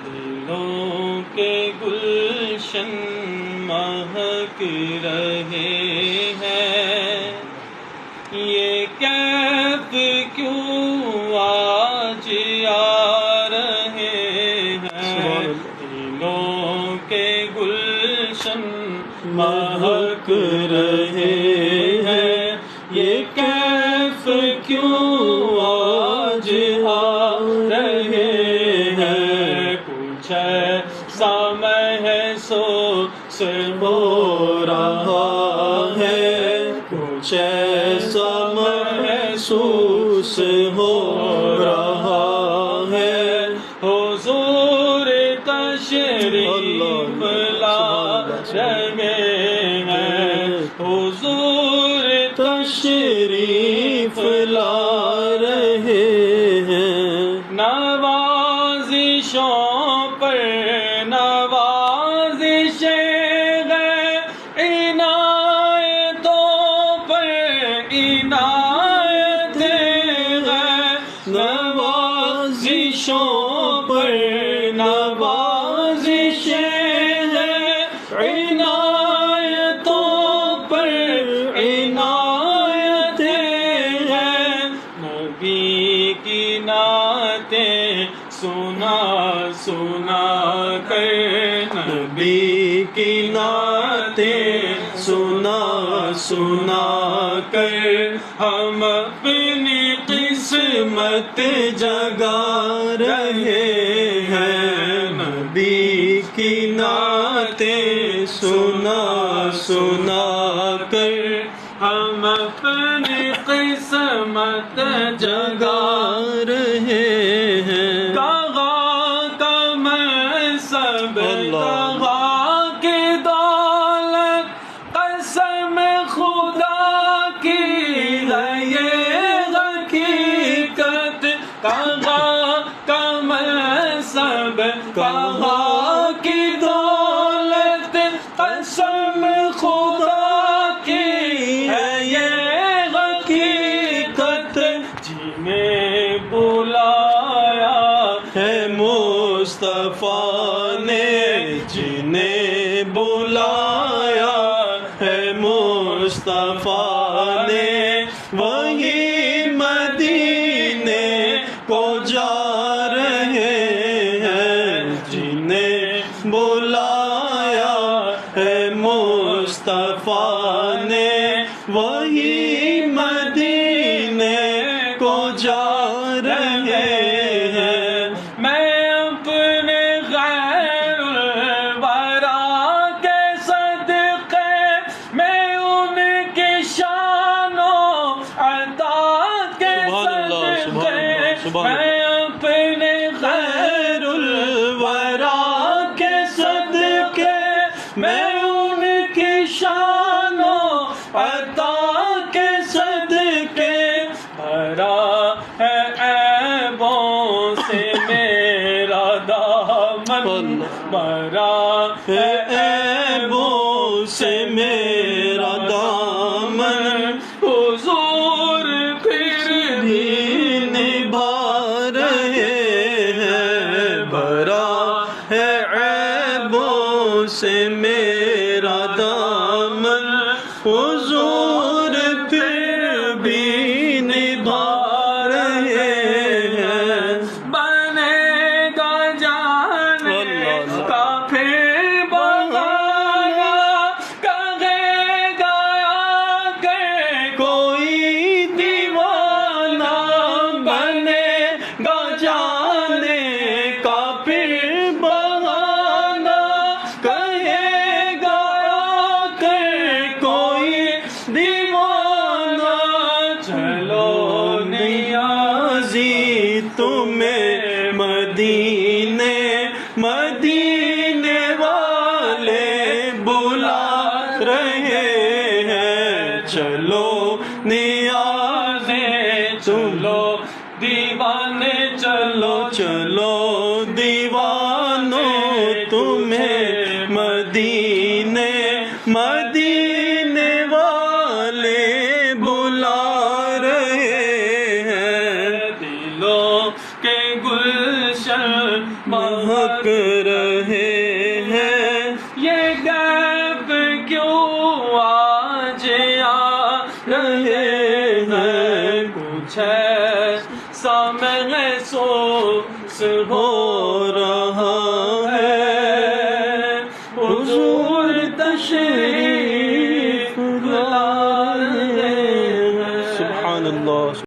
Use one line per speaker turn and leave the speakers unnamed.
دلوں کے گلشن مہک رہے ہیں، یہ کیف کیوں آج آ رہے ہیں؟ دلوں کے گلشن مہک رہے ہیں، یہ کیف کیوں آج آ رہے ہیں؟ کچھ ایسا محسوس ہو رہا ہے، کچھ ایسا محسوس ہو رہا ہے، حضور تشریف لا رہے ہیں، حضور تشریف لا رہے ہیں۔ نوازشوں پر نوازشیں ہیں، عنایتوں پر عنایتیں ہیں، نوازشوں پر نوازشیں ہیں، عنایتوں پر عنایتیں ہیں۔ نبی کی نعتیں سنا سنا کر، نبی کی نعتیں سنا سنا کر، ہم اپنی قسمت جگا رہے ہیں۔ نبی کی نعتیں سنا سنا کر، ہم اپنی قسمت جگا رہے ہیں۔ کہاں کا منصب، کہاں کی دولت، قسم خدا کی ہے یہ حقیقت۔ کہاں کا منصب، کہاں کی دولت، قسم خدا کی ہے یہ حقیقت۔ جنہیں بلایا ہے مصطفیٰ نے، جنہیں بلایا ہے مصطفیٰ نے، وہی مدینے کو جا رہے ہیں۔ جنہیں بلایا ہے مصطفیٰ نے، وہی مدینے کو جا رہے ہیں۔ میں اپنے غیر الورا کے صدقے میں ان کی شان و عطا کے صدقے، میں اپنے غیر الورا کے صدقے میں ان کی شان و عطا کے صدقے، بھرا ہے عیبوں سے میرا دامن، بھرا ہے عیبوں سے میرا دامن، حضور پھر بھی نبھا رہے ہیں، بھرا ہے عیبوں سے میرا دامن، حضور پھر بھی نبھا رہے ہیں۔ بنے گا جانے کا پھر بہانا، کہے گا آ کر کوئی دیوانہ، بنے گا جانے کا پھر بہانا، کہے گا آ کر کوئی دیوانہ۔ چلو نیازی تمہیں مدینے مدینے والے بلا رہے ہیں۔ چلو نیازیں، چلو دیوانے، چلو چلو دیوانوں، تمہیں مدینے مدینے والے بلا رہے ہیں۔ دلوں کے گلشن مہک رہے ہیں، یہ غیب کیوں آج آ رہے ہیں، کچھ ایسا محسوس ہو رہا ہے، حضور تشریف لا رہے ہیں۔ سبحان اللہ۔